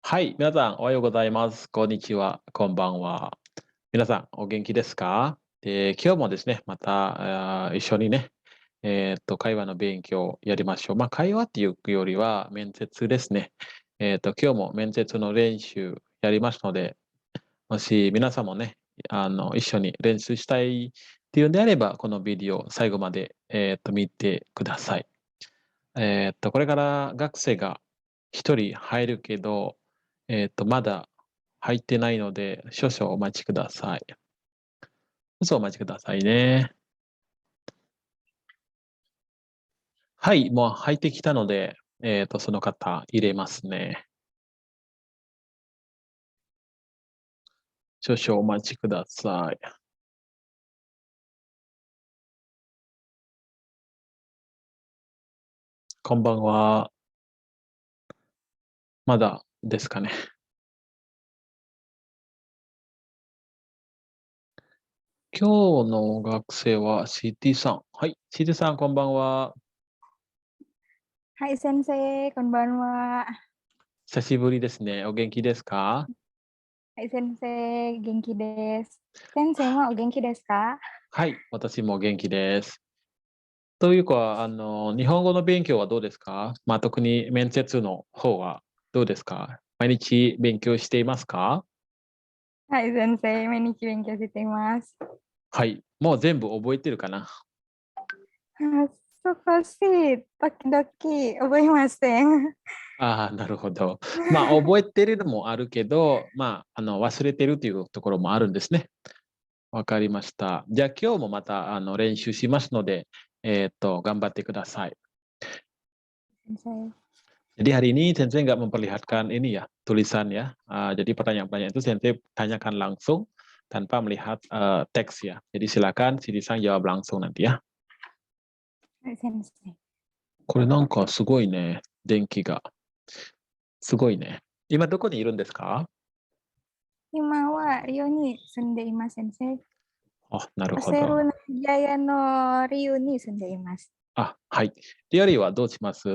はい、皆さんおはようございます。こんにちは、こんばんは。皆さんお元気ですか？今日もですね、また、一緒にね、会話の勉強をやりましょう。会話っていうよりは面接ですね。今日も面接の練習やりますので、もし皆さんもね、一緒に練習したいっていうんであれば、このビデオ最後まで、見てください。これから学生が一人入るけど、まだ入ってないので、少々お待ちください。少々お待ちくださいね。はい、もう入ってきたので、その方入れますね。少々お待ちください。こんばんは。まだですかね。今日の学生は CT さん。はい、CT さん、こんばんは。はい、先生、こんばんは。久しぶりですね。お元気ですか？はい、先生、元気です。先生はお元気ですか？はい、私も元気です。というか、日本語の勉強はどうですか？特に面接の方はどうですか？毎日勉強していますか？はい、先生、毎日勉強しています。はい。もう全部覚えてるかな？あ、少し、時々覚えません。ああ、なるほど。覚えてるのもあるけど、忘れてるというところもあるんですね。わかりました。じゃあ今日もまた練習しますので、頑張ってください。先生。Jadi hari ini Sensei nggak memperlihatkan ini ya, tulisan ya. Jadi pertanyaan-pertanyaan itu Sensei tanyakan langsung tanpa melihat teks ya. Jadi silakan si Disang jawab langsung nanti ya. はい、先生。これなんかすごいね、電気が。すごいね。今どこにいるんですか？今はリオに住んでいます、先生。あ、なるほど。オセロナジャヤのリオに住んでいます。あ、はい。料理はどうします？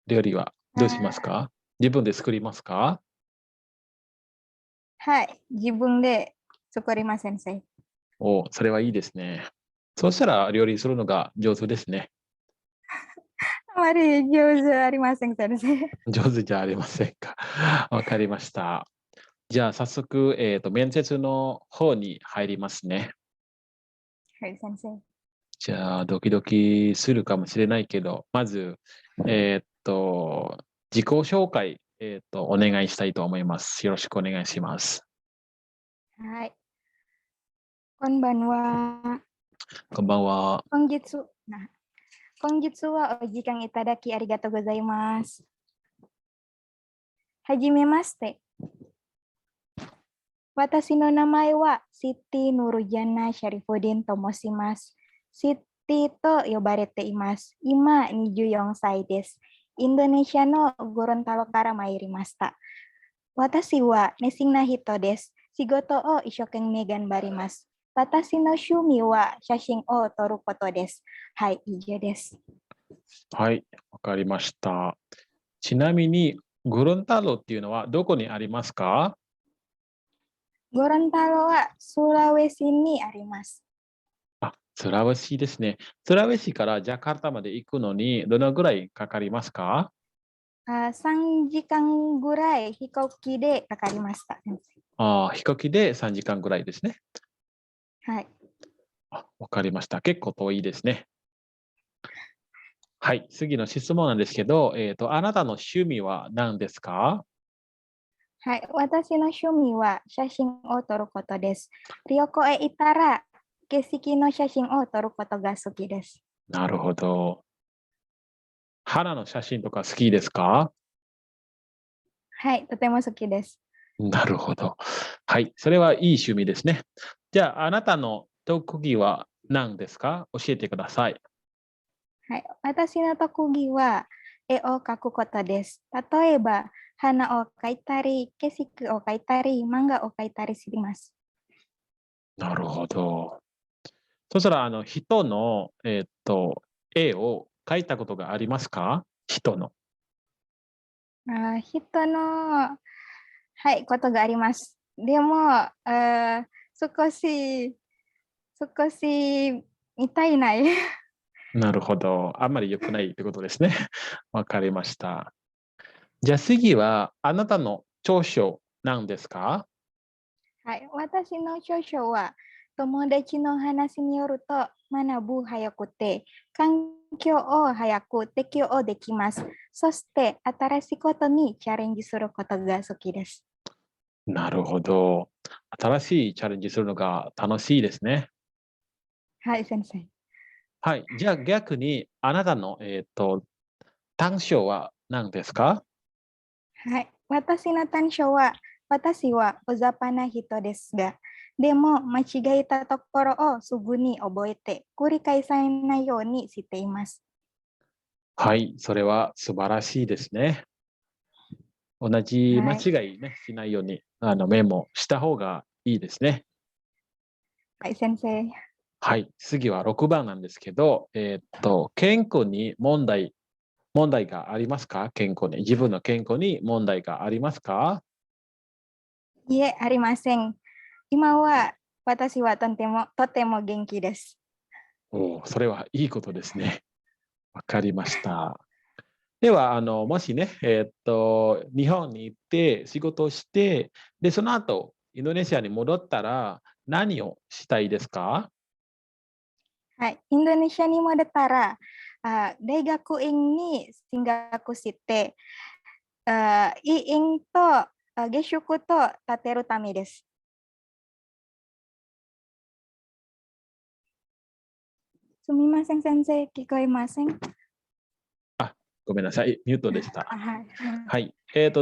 料理はどうしますあ、か？自分で作りますか？はい、自分で作ります、先生。お、それはいいですね。そうしたら料理するのが上手ですね。あまり上手ありません、先生。上手じゃありませんか。わかりました。じゃあ早速、面接の方に入りますね。はい、先生。じゃあ、ドキドキするかもしれないけど、まず、自己紹介、お願いしたいと思います。よろしくお願いします。はい、こんばんは。こんばんは。本日はお時間いただきありがとうございます。はじめまして。私の名前はシティ・ヌルジャナ・シャリフォディンと申します。シティと呼ばれています。今、24歳です。インドネシアのゴロンタロから参りました。私は熱心な人です。仕事を一生懸命頑張ります。私の趣味は写真を撮ることです。はい、以上です。はい、わかりました。ちなみに、グロンタロっていうのはどこにありますか？ゴロンタロはスラウェシにあります。あ、スラウェシですね。スラウェシからジャカルタまで行くのにどのぐらいかかりますか？3時間ぐらい飛行機でかかりました。飛行機で3時間ぐらいですね。はい。あ、わかりました。結構遠いですね。はい、次の質問なんですけど、あなたの趣味は何ですか？はい。私の趣味は写真を撮ることです。旅行へ行ったら景色の写真を撮ることが好きです。なるほど。花の写真とか好きですか？はい。とても好きです。なるほど。はい、それはいい趣味ですね。じゃあ、あなたの特技は何ですか？教えてください。はい。私の特技は絵を描くことです。例えば、花を描いたり、景色を描いたり、漫画を描いたりします。なるほど。そしたら、人の、絵を描いたことがありますか？人の。人の、はい、ことがあります。でも、少し、少しみたいない。なるほど。あんまり良くないってことですね。わかりました。じゃあ次は、あなたの長所なんですか？はい、私の長所は、友達の話によると、学ぶ早くて、環境を早く適応できます。そして、新しいことにチャレンジすることが好きです。なるほど。新しいチャレンジするのが楽しいですね。はい、先生。はい。じゃあ逆に、あなたの、短所は何ですか？はい。私の短所は、私は大雑把な人ですが、でも間違えたところをすぐに覚えて、繰り返さないようにしています。はい。それは素晴らしいですね。同じ間はい。違いね、しないように、メモした方がいいですね。はい、先生。はい。次は6番なんですけど、健康に問題がありますか？健康に。自分の健康に問題がありますか？いえ、ありません。今は私はとても元気です。おお、それはいいことですね。わかりました。では、もしね、日本に行って仕事をして、で、その後、インドネシアに戻ったら何をしたいですか？はい。インドネシアに戻ったら、大学院に進学して、医院と下宿と建てるためです。すみません、先生、聞こえません。ごめんなさい、ミュートでした。はい。はい。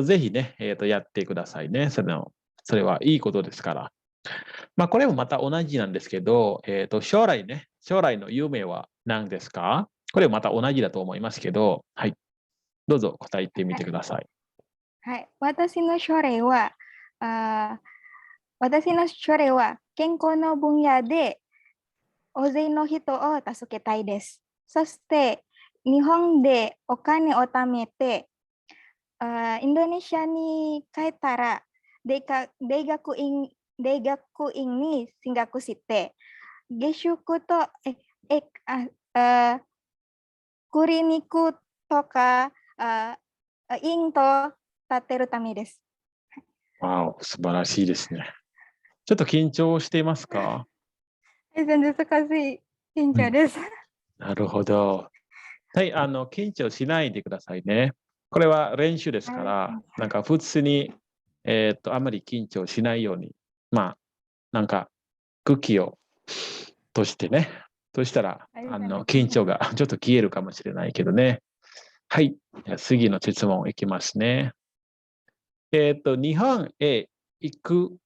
ぜひね、やってくださいね。それはいいことですから。まあ、これもまた同じなんですけど、将来の夢は何ですか？これもまた同じだと思いますけど、はい。どうぞ答えてみてください。はい。あ私の将来は健康の分野で大勢の人を助けたいです。そして、日本でお金を貯めて、インドネシアに帰ったら、大学院に進学して、下宿と、え、あ、あクリニックとか、院と建てるためです。わお、素晴らしいですね。ちょっと緊張していますか？全然難しい緊うん。張です。なるほど。はい、緊張しないでくださいね。これは練習ですはい、から、なんか普通に、あまり緊張しないように、まあ、なんか空気をとしてね、そしたら、はい、先緊張生。がちょっと消えるかもしれないけどね。はい。じゃあ次の質問いきますね。日本へ行く、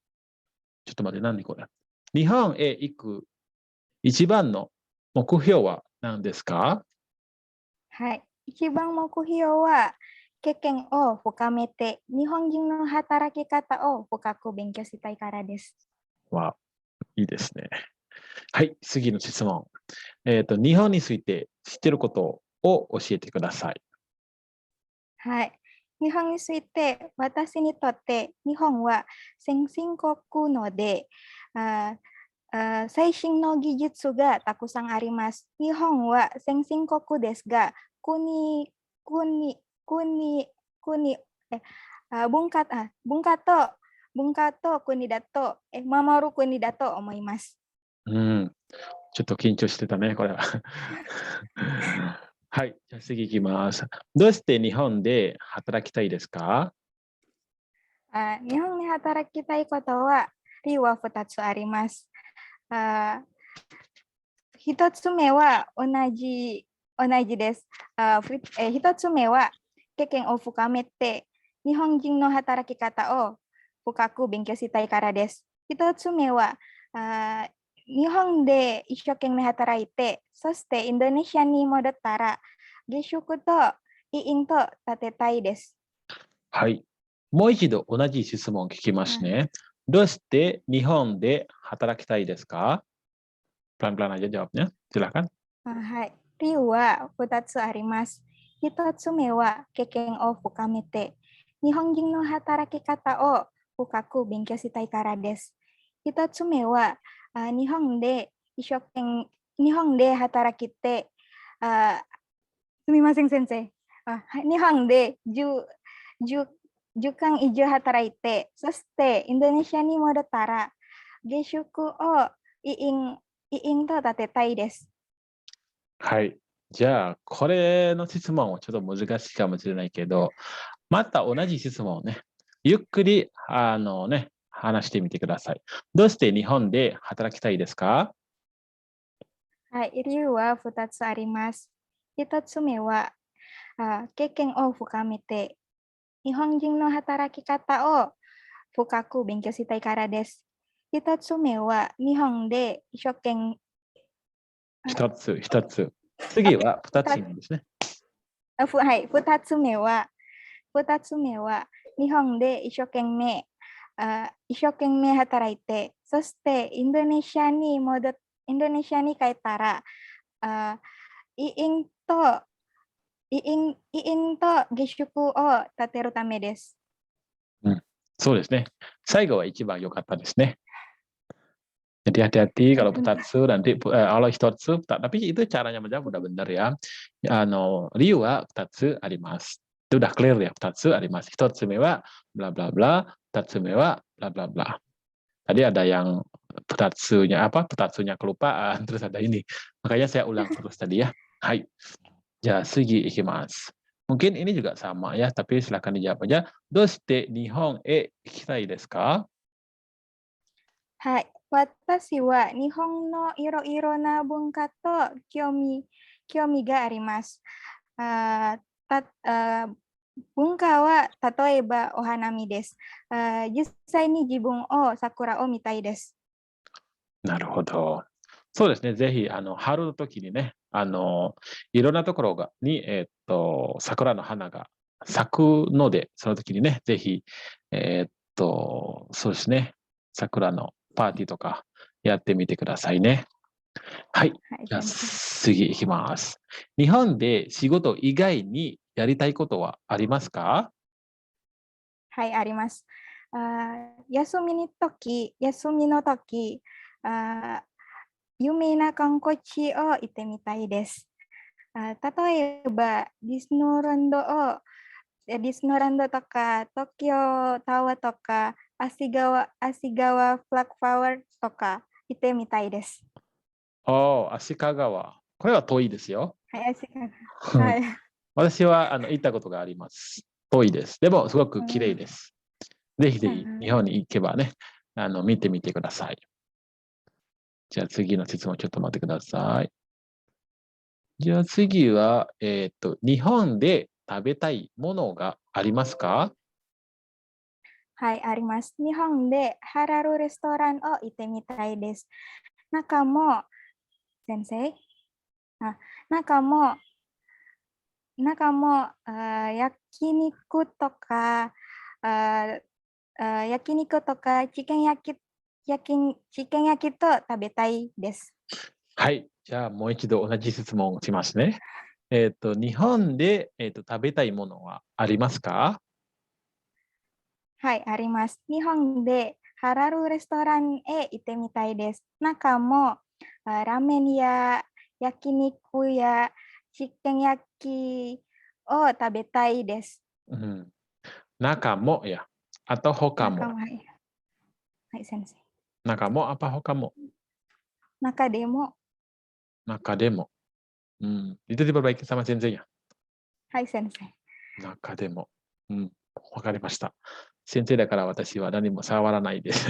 ちょっと待って、何これ。日本へ行く一番の目標は何ですか？はい。一番目標は、経験を深めて、日本人の働き方を深く勉強したいからです。わ、いいですね。はい、次の質問。日本について知っていることを教えてください。はい。日本について、私にとって日本は先進国ので、あ最新の技術がたくさんあります。日本は先進国ですが、国、国、国、国、え文化と、国だと、守る国だと思います。うん、ちょっと緊張してたね、これは。はい、じゃあ次いきます。どうして日本で働きたいですか？日本に働きたいことは理由は2つあります。あ一つ目は同じです。一つ目は経験を深めて日本人の働き方を深く勉強したいからです。一つ目は日本で一生懸命働いて、そしてインドネシアに戻ったら下宿と医院と建てたいです。はい。もう一度同じ質問を聞きますはい。ね。どうして日本で働きたいですか？Pelan-pelan aja jawabnya. Silakan. はい。理由は2つあります。1つ目は経験を深めて、日本人の働き方を深く勉強したいからです。一つ目は、日本で一生懸命、日本で働きて、あすみません、先生。日本で10間以上働いて、そしてインドネシアに戻ったら、下宿を委員と立てたいです。はい。じゃあ、これの質問はちょっと難しいかもしれないけど、また同じ質問をね、ゆっくり、話してみてください。どうして日本で働きたいですか？はい、理由は2つあります。1つ目は、経験を深めて、日本人の働き方を深く勉強したいからです。1つ目は、日本で一生懸命、一つ、一つ。次は二つ目ですね。はい、2つ目は、日本で一生懸命働いて、そしてインドネシアに帰ったら、あ委員と、委員と下宿を立てるためです。うん、そうですね。最後は一番良かったですね。Jadi hati-hati kalau putatsu nanti kalau hitotsu, tapi itu caranya menjawab udah benar ya. Ryu wa putatsu arimasu. Itu udah clear ya, putatsu arimasu. Hitotsu me wa bla bla bla, putatsu me wa bla bla bla. Tadi ada yang putatsunya kelupaan, terus ada ini. Makanya saya ulang terus tadi ya. Hai. Ja, sugi ikimasu. Mungkin ini juga sama ya, tapi silakan dijawab aja. Doshite Nihon e ikitai desu ka? はい。私は日本のいろいろな文化と興味があります。あたあ文化は例えばお花見です。実際に自分を桜を見たいです。なるほど。そうですね。ぜひ、春の時にね、いろんなところに、桜の花が咲くので、その時にね、ぜひ、そうですね。桜のパーティーとかやってみてくださいね。はい。はい、じゃあ、先生。次行きます。日本で仕事以外にやりたいことはありますか？はい、あります。休みの時、有名な観光地を行ってみたいです。例えば、ディズニーランドとか、東京タワーとか、足川フラッグフラワーとか行ってみたいです。足利は。これは遠いですよ。はい、足川。はい。私は行ったことがあります。遠いです。でも、すごく綺麗です。ぜひぜひ、日本に行けばね、見てみてください。じゃあ次の質問ちょっと待ってください。じゃあ次は、日本で食べたいものがありますか？はい、あります。日本でハラルレストランを行ってみたいです。中も、先生、あ中も、焼肉とか、あ焼肉とかチキン焼きと食べたいです。はい。じゃあもう一度同じ質問をしますね。日本で、食べたいものはありますか？はい、あります。日本でハラルレストランへ行ってみたいです。中も、ラーメンや焼肉やチキン焼きを食べたいです。うん。中もや、あと他も。中も、はい。はい、先生。中も、apa他も。中でも、中でも。itu diperbaiki sama sensei ya. はい、先生。中でも。わかりました。先生だから私は何も触らないです。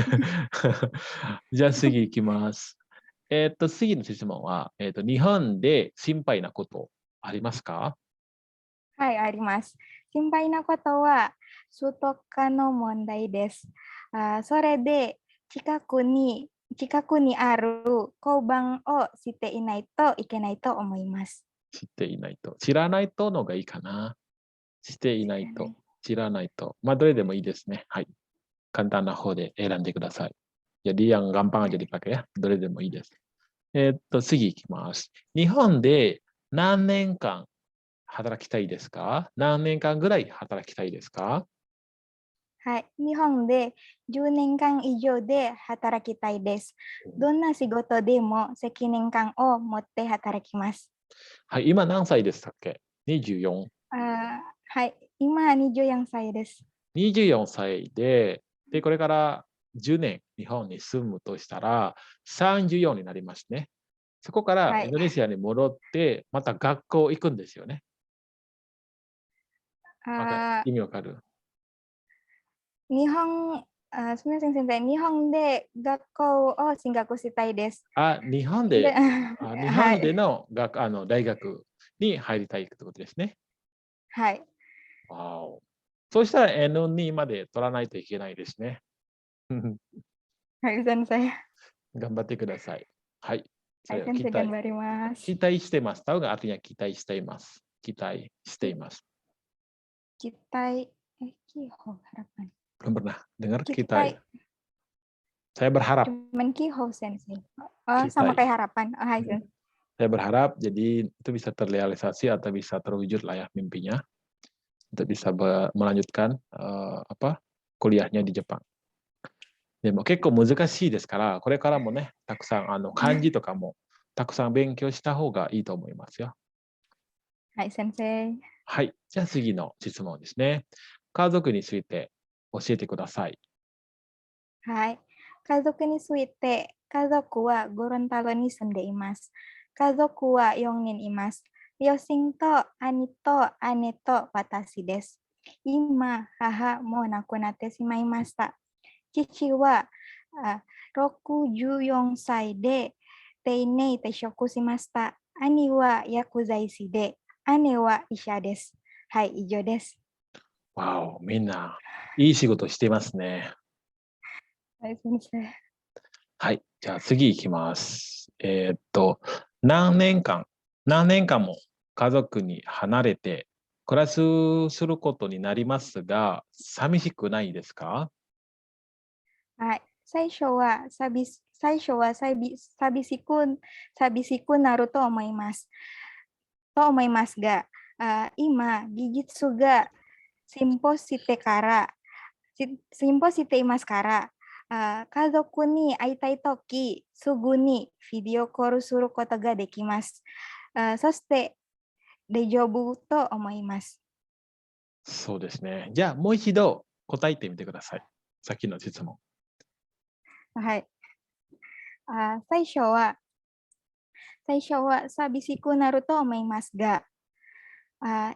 じゃあ次行きます。次の質問は、日本で心配なことありますか？はい、あります。心配なことは、首都化の問題です。それで、近くにある交番を知っていないといけないと思います。知っていないと。知らないとのがいいかな。していないと。知らないと。まあ、どれでもいいですね。はい。簡単な方で選んでください。Jadi yang gampang aja dipakai ya. どれでもいいです。次行きます。日本で何年間働きたいですか？何年間ぐらい働きたいですか？はい。日本で10年間以上で働きたいです。どんな仕事でも責任感を持って働きます。はい、今何歳でしたっけ？ 24。はい。今24歳です。24歳で、これから10年日本に住むとしたら、34になりますね。そこからはい。インドネシアに戻って、また学校行くんですよね。あ意味わかる？すみません、先生。日本で学校を進学したいです。日本で、で、日本ではい。の大学に入りたいってことですね。はい。わお。そうしたら N2 まで取らないといけないですね。はい、先生。頑張ってください。はい。そはい、れを先生頑張ります。期待してます。tahu nggak artinya 期待しています。期待しています。Kita, Kiho harapan. Belum pernah dengar Kita kita. Saya berharap. cuman Kiho sensei. Oh, Kita. sama kayak harapan. Oh, hai, Sen. Saya berharap jadi itu bisa terrealisasi atau bisa terwujud lah ya mimpinya untuk bisa melanjutkan kuliahnya di Jepang. でも結構難しいですから、これからもね、たくさん漢字とかもたくさん勉強した方がいいと思いますよ。Hai, sensei. はい。じゃあ次の質問ですね。家族について教えてください。Hai. Kazoku ni suite. Kazoku wa Gorontalo ni sendeimasu. Kazoku wa Yongnin imasu. Yoshing to ani to ane to watashi desu. Ima haha mo nakunate shimaimashita. Chichi wa 64歳で定年退職しました。兄は薬剤師で、姉は医者です。はい、以上です。わお、みんないい仕事してますね。はい、先生。はい。じゃあ次行きます。何年間、何年間も家族に離れて暮らすることになりますが、寂しくないですか？はい、最初は寂しくなると思います。が、今、技術が進歩してから、進歩していますから、家族に会いたいとき、すぐにビデオコールすることができます。そして、大丈夫と思います。そうですね。じゃあもう一度答えてみてください。さっきの質問。はい。最初は寂しくなると思いますが、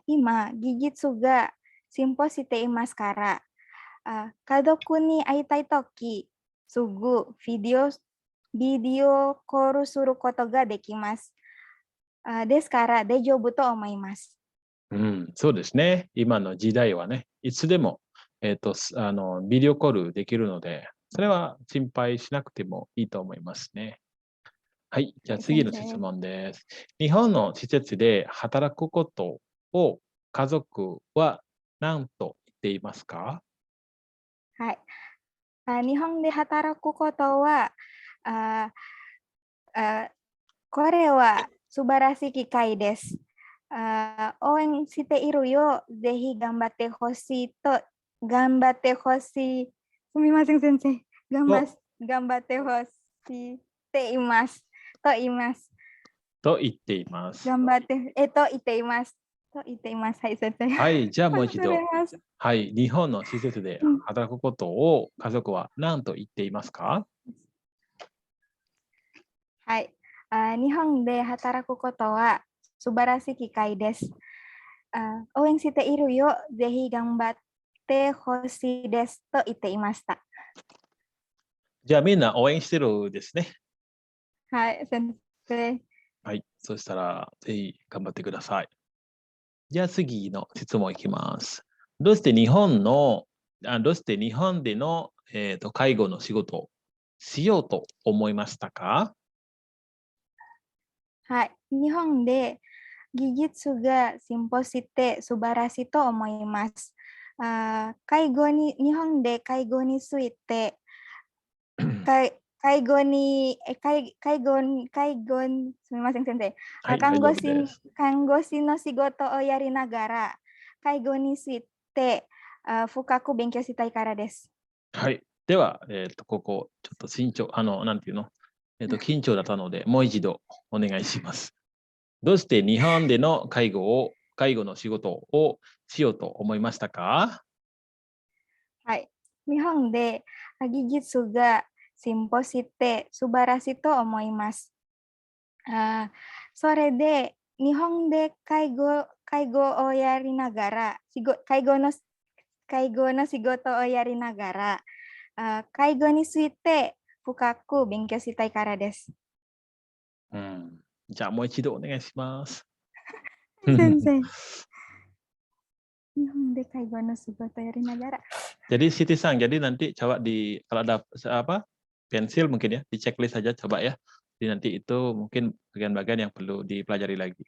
今、技術が進歩していますから、家族に会いたいとき、すぐビデオコールすることができます。ですから大丈夫と思います。うん、そうですね。今の時代はね、いつでも、ビデオコールできるので、それは心配しなくてもいいと思いますね。はい。じゃあ次の質問です。日本の施設で働くことを家族は何と言っていますか？はい。日本で働くことは、あこれは素晴らしい機会です。応援しているよ。ぜひ頑張ってほしいと、頑張ってほしい。すみません、先生。頑張ってほしいって言います。と言います。と言っています。頑張って、言っています。と言っています。はい、先生。はい、じゃあもう一度。忘れます。はい、日本の施設で働くことを家族は何と言っていますか？はい。日本で働くことは素晴らしい機会です。応援しているよ。ぜひ頑張ってほしいです。と言っていました。じゃあみんな応援してるですね。はい、先生。はい、そしたらぜひ頑張ってください。じゃあ次の質問いきます。どうして日本での、介護の仕事をしようと思いましたか？はい。日本で技術が進歩して素晴らしいと思います。日本で介護について、すみません、先生。はい、大丈夫です。看護師の仕事をやりながら、介護について Fukaku benkyou shitai kara desu. はい。では、ここ、ちょっと慎重、なんていうの、緊張だったので、もう一度お願いします。どうして日本での介護の仕事をしようと思いましたか？はい。日本で技術が進歩して素晴らしいと思います。それで日本で介護をやりながら、介護の仕事をやりながら、介護について深く勉強したいからです。うん。じゃあもう一度お願いします。先生、日本で介護の仕事をやりながら。Jadi Siti Sang, jadi nanti coba kalau ada apa pensil mungkin ya, di checklist saja coba ya. Jadi nanti itu mungkin bagian-bagian yang perlu dipelajari lagi.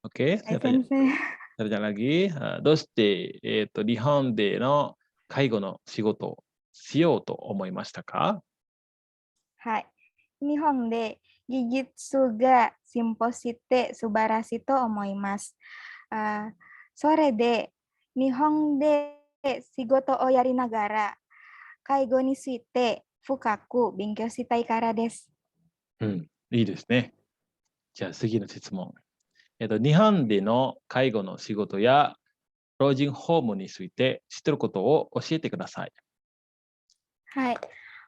Oke, はい、先生。saya tanya lagi. どうして、日本での介護の仕事をしようと思いましたか？はい。日本で技術が進歩して素晴らしいと思います。それで日本で仕事をやりながら介護について深く勉強したいからです。うん、いいですね。じゃあ次の質問。日本での介護の仕事や老人ホームについて知っていることを教えてください。はい。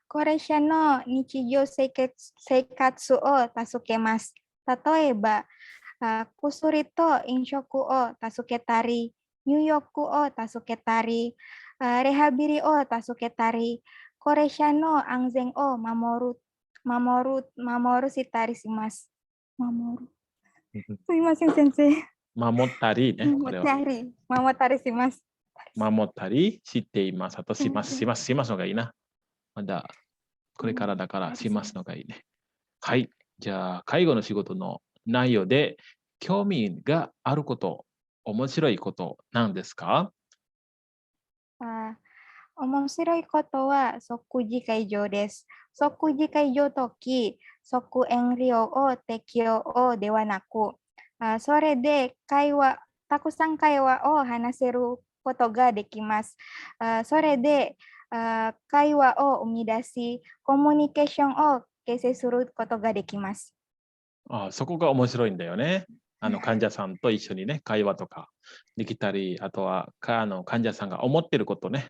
高齢者の日常生活を助けます。例えば、薬と飲食を助けたり、入浴を助けたり、リハビリを助けたり、高齢者の安全を守るしたりします。守る。すいません、先生。守ったりね、これは。守ったりします。守ったりしています。あとします。します。しますのがいいな。まだ、これからだからしますのがいいね。はい。じゃあ、介護の仕事の内容で興味があること、面白いことなんですか？面白いことは即時解除です。即時解除とき、即遠慮を適用ではなく、それでたくさん会話を話せることができます。それで会話を生み出し、コミュニケーションを形成することができます。そこが面白いんだよね。患者さんと一緒にね、会話とかできたり、あとは患者さんが思ってることね、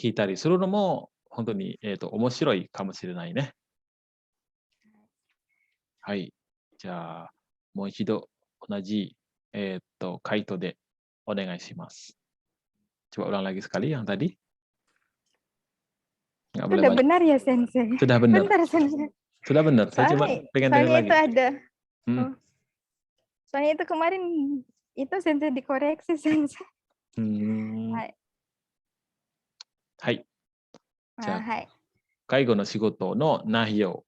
聞いたりするのも本当に、面白いかもしれないね。はい。じゃあ、もう一度同じ、回答でお願いします。Coba ulang lagi sekali yang tadi. Nggak boleh Sudah banyak. benar ya, Sensei? Sudah benar. Bentar, Sensei. Sudah benar. Saya cuma pengen dengar Soalnya lagi. itu ada. Hmm. Soalnya itu kemarin itu Sensei dikoreksi, Sensei. はい。じゃあ、はい。介護の仕事の内容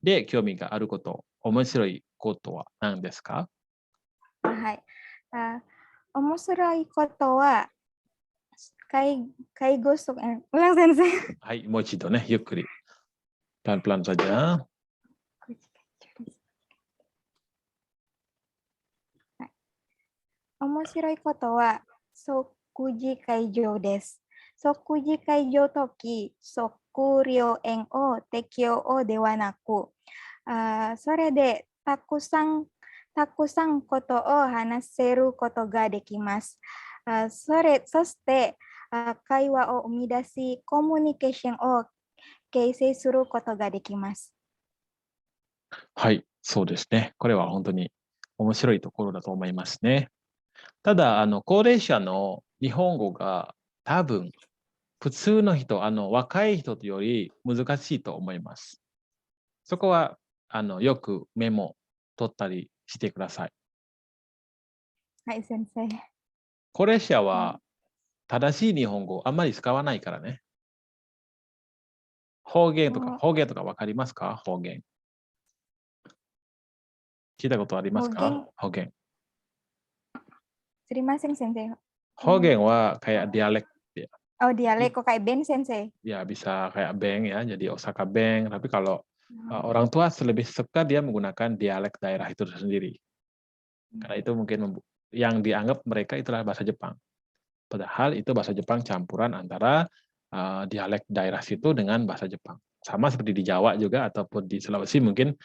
で興味があること、面白いことは何ですか？はい。面白いことは、介護職、ulang Sensei. はい、もう一度ね、ゆっくり。Pelan-pelan saja. 面白いことは、即時解除です。即時解除とき、即療援を適用ではなく、それでたくさんことを話せることができます。そして、会話を生み出し、コミュニケーションを形成することができます。はい、そうですね。これは本当に面白いところだと思いますね。ただ、高齢者の日本語が多分、普通の人、若い人より難しいと思います。そこは、よくメモ取ったりしてください。はい、先生。高齢者は正しい日本語あんまり使わないからね。方言とかわかりますか？方言。聞いたことありますか？方言。すみません、先生。方言はkayak dialek ya. Oh, dialek kok kayak band, Sensei? Ya bisa kayak Beng ya, jadi Osaka Beng. Tapi kalau orang tua lebih suka dia menggunakan dialek daerah itu sendiri. Karena itu mungkin yang dianggap mereka itulah bahasa Jepang. Padahal itu bahasa Jepang campuran antara dialek daerah situ dengan bahasa Jepang. Sama seperti di Jawa juga ataupun di Sulawesi mungkin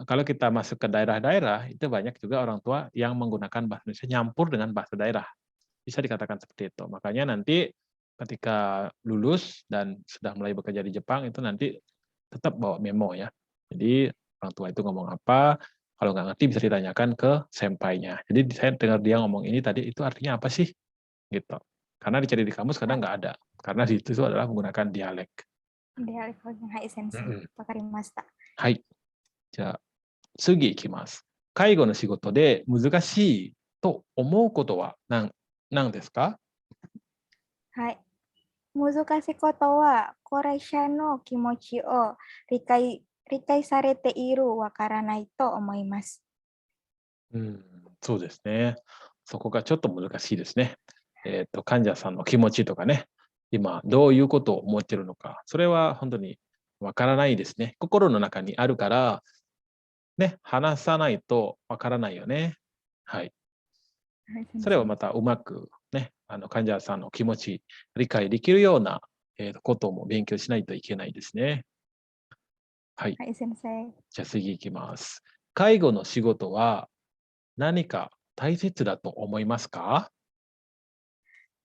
kalau kita masuk ke daerah-daerah itu banyak juga orang tua yang menggunakan bahasa Indonesia nyampur dengan bahasa daerah. Bisa dikatakan seperti itu. Makanya nanti ketika lulus dan sudah mulai bekerja di Jepang itu nanti tetap bawa memo ya. Jadi orang tua itu ngomong apa, kalau nggak ngerti bisa ditanyakan ke senpainya. Jadi saya dengar dia ngomong ini tadi itu artinya apa sih? Gitu. Karena dicari di kamus kadang nggak ada. Karena di itu adalah menggunakan dialek. で、はい、先生。うんうん。わかりました。はい。じゃあ次いきます。介護の仕事で難しいと思うことは何ですか？はい。難しいことは、高齢者の気持ちを理解されている、わからないと思います。うん、そうですね。そこがちょっと難しいですね。患者さんの気持ちとかね、今どういうことを思ってるのか、それは本当にわからないですね。心の中にあるから、ね、話さないとわからないよね。はい。はい、先それを生。またうまくね、患者さんの気持ち、理解できるような、ことも勉強しないといけないですね。はい。はい、先生。じゃあ次いきます。介護の仕事は何か大切だと思いますか？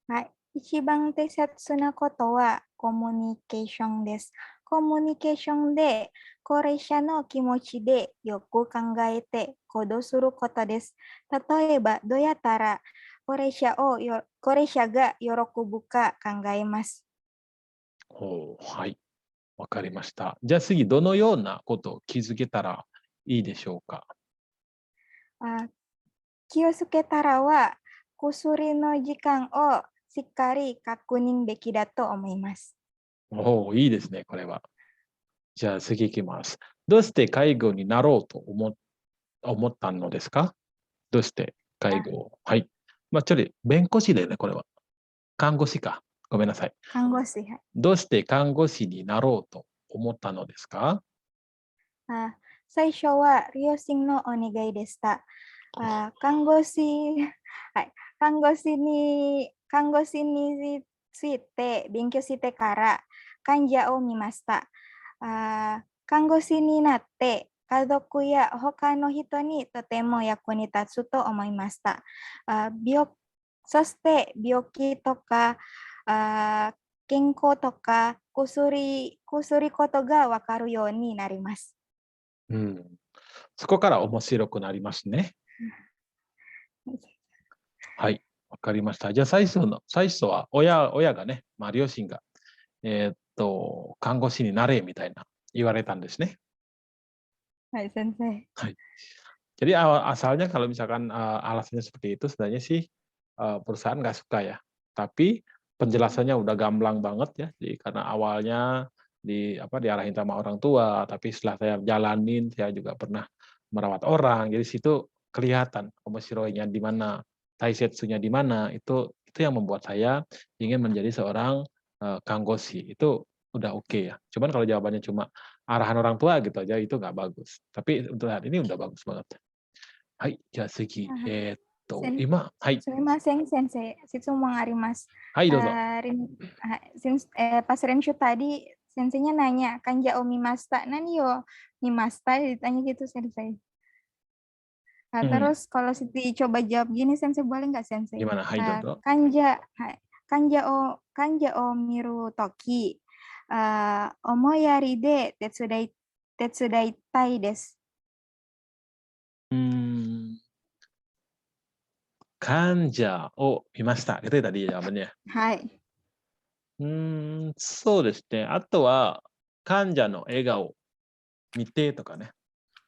はい。一番大切なことはコミュニケーションです。コミュニケーションで高齢者の気持ちでよく考えて行動することです。例えば、どうやったら高齢者が喜ぶか考えます。はい、わかりました。じゃあ次、どのようなことを気づけたらいいでしょうか？あ気をつけたらは、薬の時間をしっかり確認べきだと思います。いいですね、これは。じゃあ次いきます。どうして介護になろうと思ったのですか？どうして介あ護をはい。ちょっと弁護士でね、これは。看護師か。ごめんなさい。看護師、はい。どうして看護師になろうと思ったのですか？あ最初は両親のお願いでした。看護師、はい、看護師について勉強してから患者を見ました。看護師になって家族や他の人にとても役に立つと思いました。そして病気とかあ健康とか薬ことがわかるようになります。うん。そこから面白くなりますね。はい、わかりました。じゃあ最初は親がね、両親が、看護師になれみたいな言われたんですね。はい、先生。はい。Jadi asalnya kalau misalkan, alasannya seperti itu sebenarnya sih, perusahaan nggak suka ya. Tapi penjelasannya udah gamblang banget ya, jadi karena awalnya diarahin sama orang tua, tapi setelah saya jalanin, saya juga pernah merawat orang, jadi situ kelihatan omoshiroi-nya di mana, taisetsu-nya di mana, itu yang membuat saya ingin menjadi seorang, kanggoshi, itu udah oke ya. Cuman kalau jawabannya cuma arahan orang tua gitu aja, itu nggak bagus. Tapi untuk saat ini udah bagus banget. はい、じゃあ次、あはい、すみません、先生。質問あります。はい、どうぞ。Pas Renshu tadi, senseinya nanya, Kanja o mimasta. Nani yo mimasta? Ditanya gitu sensei. Nah, うん、terus kalau Siti coba jawab gini, sensei boleh nggak sensei? gimana? Hai, どうぞ。Kanja o miru toki. Omoyari de tetsudaitai desu. うーん、患者を見ました。Itu tadi jawabannya. はい。そうですね。あとは、患者の笑顔見てとかね。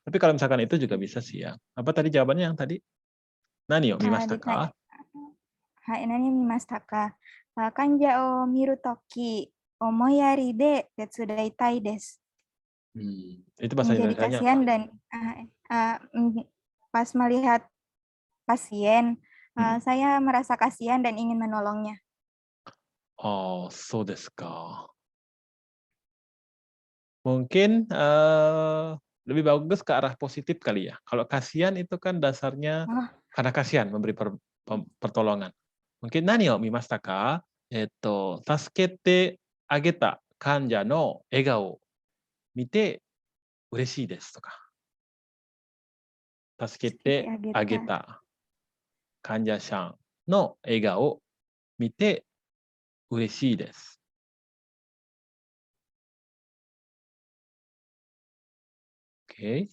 Tapi kalau misalkan itu juga bisa sih ya. Apa tadi jawabannya yang tadi? Nani yo mimashita ka? はい、何見ましたか？患者を見るとき、思いやりで手伝いたいです。Itu bahasa Menjadi Indonesianya kasihan apa? dan pas melihat pasien, Hmm. saya merasa kasihan dan ingin menolongnya. Oh, そうですか。Mungkin, lebih bagus ke arah positif kali ya. Kalau kasihan itu kan dasarnya Oh, karena kasihan memberi pertolongan. mungkin 何を見ましたか？助けてあげた患者の笑顔を見て嬉しいですとか、助け Sakiti てあげ ageta. た患者さんの笑顔を見て嬉しいです。Oke.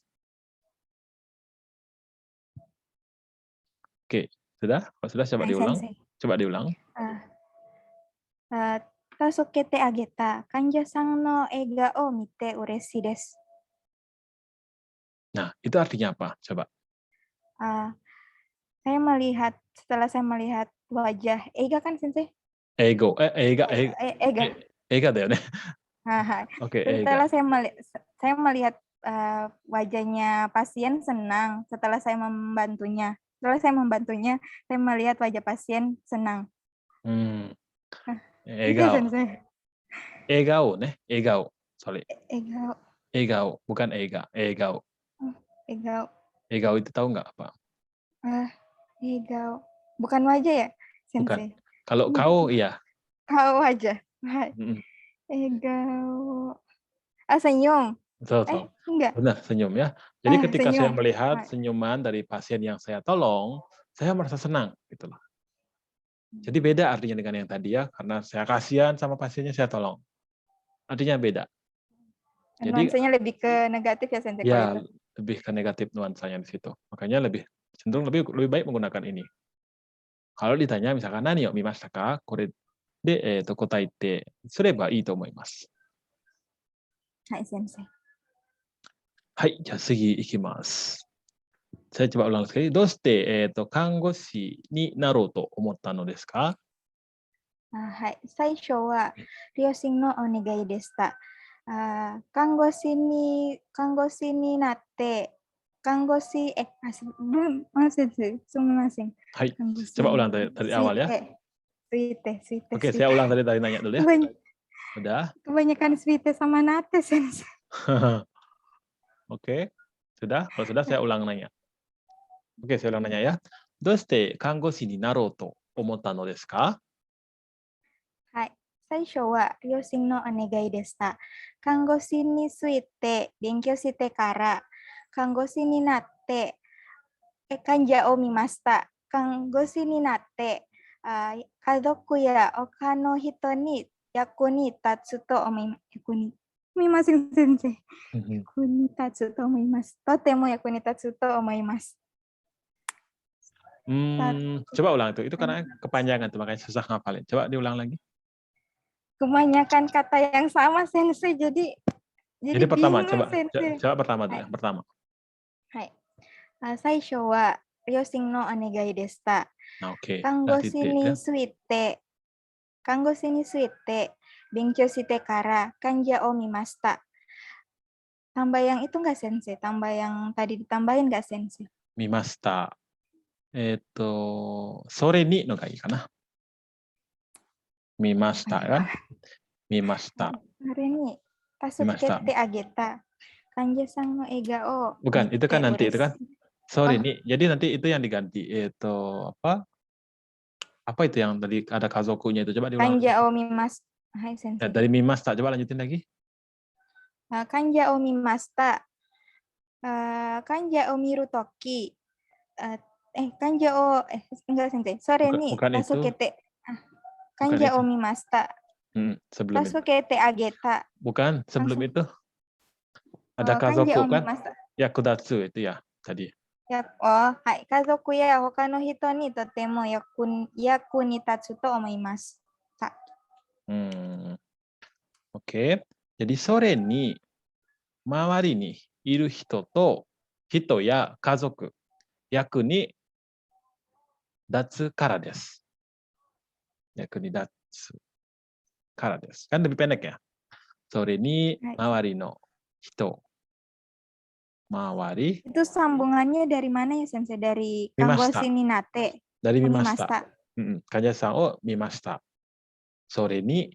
Oke, sudah? Kalau sudah coba Hai, diulang. Sensei. Coba diulang. あ、助けてあげた患者さんの笑顔を見て嬉しいです。Nah, itu artinya apa? Coba. Ah, setelah saya melihat wajah Ega kan, Sensei? Ego, Ega. Ega だよね。Haha. Oke, Ega. Setelah saya melihat wajahnya pasien senang setelah saya membantunya. Setelah saya membantunya, saya melihat wajah pasien senang. Itu, 笑顔。Sensei. 笑顔ね。笑顔。Sorry. Ega. 笑顔, bukan Ega. 笑顔。Ega. 笑顔 itu tahu nggak apa? Ega. Bukan wajah ya, Bukan. Sensei? Kalau kau, iya. Kau wajah. Ega. Senyum. Betul. Enggak. Benar, senyum ya. Jadi ketika saya Senyum. melihat senyuman dari pasien yang saya tolong, saya merasa senang gitu loh. Jadi beda artinya dengan yang tadi ya, karena saya kasihan sama pasiennya saya tolong. Artinya beda. Jadi Nuansanya lebih ke negatif ya, Sensei, kalau ya itu. lebih ke negatif nuansanya di situ. Makanya cenderung lebih baik menggunakan ini. Kalau ditanya misalkan nani yo mimashita ka? Kore de kotaete sureba ii to omoimasu. Hai, Sensei. Hai,じゃあ次いきます。saya coba ulang sekali. どうして、看護師になろうと思ったのですか？はい。最初は、両親のお願いでした。看護師になって、belum, Sensei, sumimasen. はい。 Kan Coba gusin ulang dari awal ya. Suite. Oke, saya ulang dari nanya dulu ya. Udah? Kebanyakan suite sama nate, Sensei. Oke. Sudah? Kalau sudah saya ulang nanya. Oke, saya ulang nanya ya. どうして看護師になろうと思ったのですか？はい。最初は両親のお願いでした。看護師について勉強してから、看護師になって、患者を見ました。看護師になって、家族や他の人に役に立つと思います。すみません、先生。役に立つと思います。とても役に立つと思います。Coba ulang itu. Itu karena kepanjangan tuh, makanya susah ngapalin. Coba diulang lagi. Kebanyakan kata yang sama, Sensei. Jadi pertama, bingung, Sensei. coba pertama dulu yang pertama. はい。最初は両親のお願いでした。Nah, oke. 看 Nah, 護師 titik に ya. ついて、勉強してから患者を見ました。tambah yang itu nggak, Sensei? Tambah yang tadi ditambahin nggak, Sensei? Mimashita. それにのがいいかな。見ましたya. 見ました。それに、助けてあげた患者さんの笑顔を Bukan, itu kan nanti itu kan. Sorry Oh. nih. Jadi nanti itu yang diganti. Apa? Apa itu yang tadi ada kazokunya itu? Coba diulang. Kanja o mimas. Hai, Sensei. Dari mimasta, coba lanjutin lagi. Kanja o mimasta. Kanja o miru toki. Kanja o enggak, Sensei. Sore ni tasukete. Kanja o mimasta. Sebelum itu. Tasukete ageta. Bukan, sebelum itu. Ada kazoku kan? Yakudatsu itu ya tadi. Hai. Kazoku ya hoka no hito ni totemo yaku ni tatsu to omoimasu. Oke. Jadi sore ni mawari ni iru hito to hito ya kazoku yaku ni datsu kara desu. Yaku ni datsu kara desu. Kan lebih pendek ya. Sore ni mawari no hito. Mawari. Itu sambungannya dari mana ya, Sensei? Dari kanggoshi ni nate. Dari mimashita. Kanja-san o mimashita. Sore ni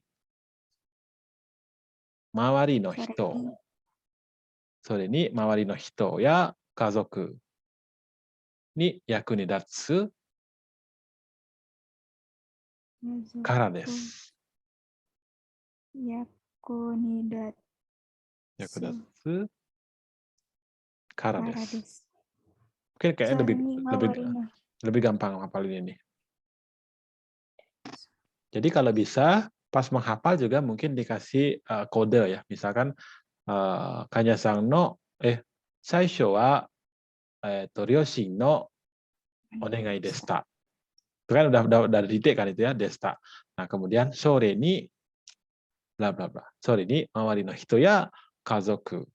mawari no hito. Sore ni mawari no hito ya kazoku ni yaku ni datsu からです。役に立役立つつからでからです. す. Mungkin kayaknya Sorry, mawarino. lebih gampang hafalin ini. Jadi kalau bisa pas menghafal juga mungkin dikasih kode ya. Misalkan Kanya-san no saisho wa ryoshin no onegai deshita. Itu kan udah titik kan itu ya, deshita. Nah, kemudian sore ni bla bla bla. Sore ni mawari no hito ya kazoku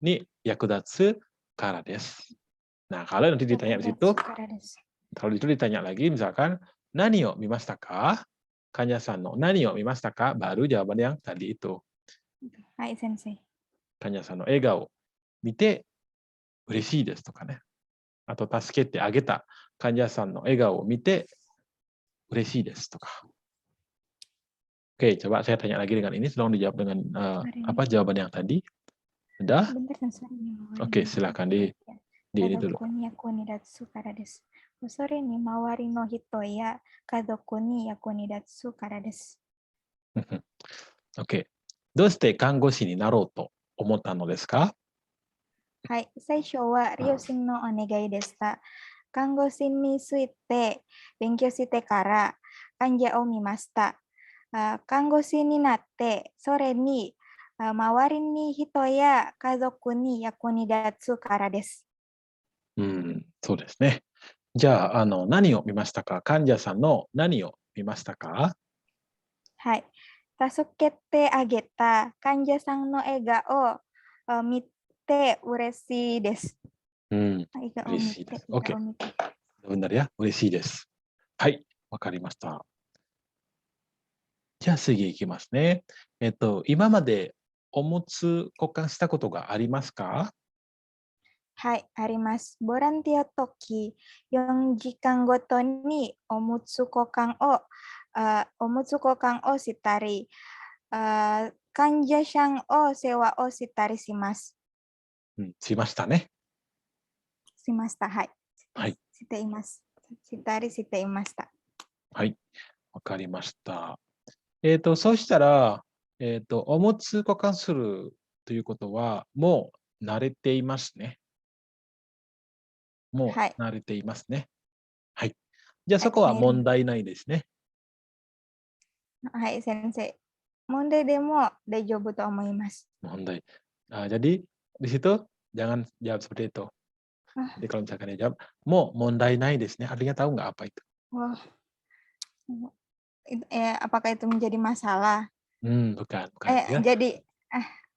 ni yakudatsu kara desu. Nah, kalau nanti ditanya di situ, kalau itu ditanya lagi misalkan nani o mimashita ka? Kanya-san no nani o mimashita ka? Baru jawaban yang tadi itu. Hai, Sensei. Kanya-san no egao mite ureshii desu to ka ne. Atau 助けてあげた患者さんの笑顔を見て嬉しいですとか. Oke, coba saya tanya lagi dengan ini, tolong dijawab dengan apa jawaban yang tadi. Sudah? Bentar, Sensei. Oke, silakan di ini dulu. Kazoku ni yaku ni datsu kara desu. Sore ni mawari no hito ya kazoku ni yaku ni datsu kara desu. Oke. どうして看護師になろうと思ったのですか? はい、最初は両親のお願いでした。看護師について勉強してから患者を見ました。看護師になって、それに周りに人や家族に役に立つからです。そうですね。じゃあ、何を見ましたか？患者さんの何を見ましたか？はい。助けてあげた患者さんの笑顔を見て嬉しいです。嬉しいです。OK。benar ya, 嬉しいです。はい、わかりました。じゃあ次いきますね。今までおむつ交換したことがありますか？はい、あります。ボランティア時、4時間ごとにおむつ交換をしたり、患者さんを世話をしたりします。しましたね。しました。はい。はい。しています。したりしていました。はい。わかりました。そうしたら、おむつ交換するということは、もう慣れていますね。もう慣れていますね。はい。じゃあそこは問題ないですね。はい、先生。問題でも大丈夫と思います。Mondai. Jadi di situ jangan jawab seperti itu. Jadi kalau misalkan dia jawab, mo mondai nai desu ne, artinya tahu nggak apa itu? Wah. Apakah itu menjadi masalah? Bukan. Ya. Jadi,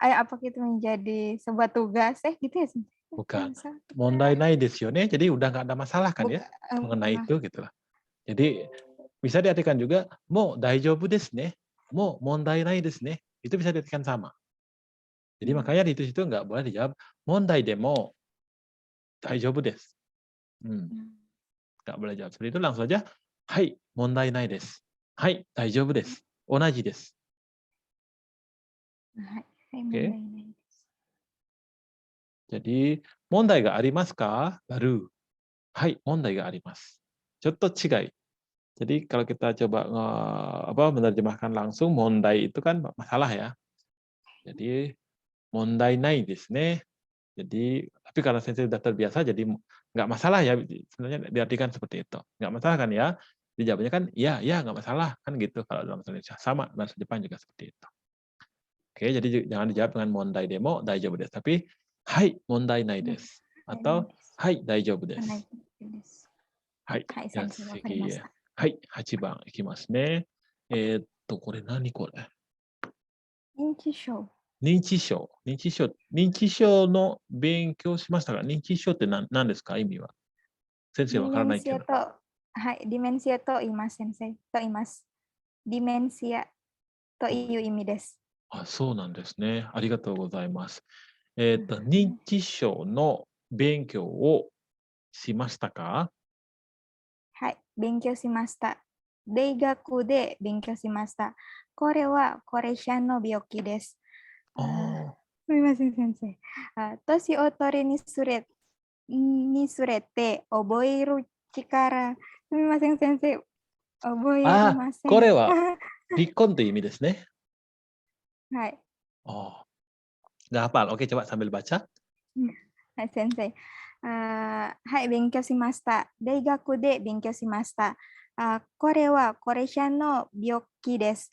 apakah itu menjadi sebuah tugas? Gitu ya? Bukan. Mondai nai desu yo ne, jadi udah nggak ada masalah kan ya mengenai itu gitu lah. Jadi bisa diartikan juga mo daijoubu desu ne, mo mondai nai desu ne. Itu bisa diartikan sama. Jadi makanya di situ nggak boleh dijawab mondai demo daijoubu desu. Nggak boleh jawab seperti itu, langsung aja hai mondai nai desu. Hai daijoubu desu. Onaji desu. Oke. Jadi mondai ga arimasu ka? Baru hai mondai ga arimasu. Contoh chigai. Jadi kalau kita coba menerjemahkan langsung, mondai itu kan masalah ya. Jadi mondai nai desu ne. Jadi tapi karena sensei sudah terbiasa jadi nggak masalah ya, sebenarnya diartikan seperti itu. Nggak masalah kan ya? Dijawabnya kan iya nggak masalah kan gitu kalau dalam bahasa Indonesia. Sama bahasa Jepang juga seperti itu. Oke, jadi jangan dijawab dengan mondai demo daijoubu desu, tapi hai mondai nai desu atau hai daijoubu desu. Hai. はい、先生、わかりました。はい、8番いきますね。これ何これ？認知症。認知症の勉強しましたが、認知症って何ですか？意味は。先生わからないけど。はい、ディメンシアと言います、先生。と言います。ディメンシアという意味です。そうなんですね。ありがとうございます。認知症の勉強をしましたか？はい、勉強しました。大学で勉強しました。これは高齢者の病気です。すみません、先生。年を取りにつれて覚える力。すみません、先生。あ、これは離婚という意味ですね。はい。Oh, nggak hafal. Oke, coba sambil baca. はい、先生。はい、勉強しました。大学で勉強しました。これは高齢者の病気です。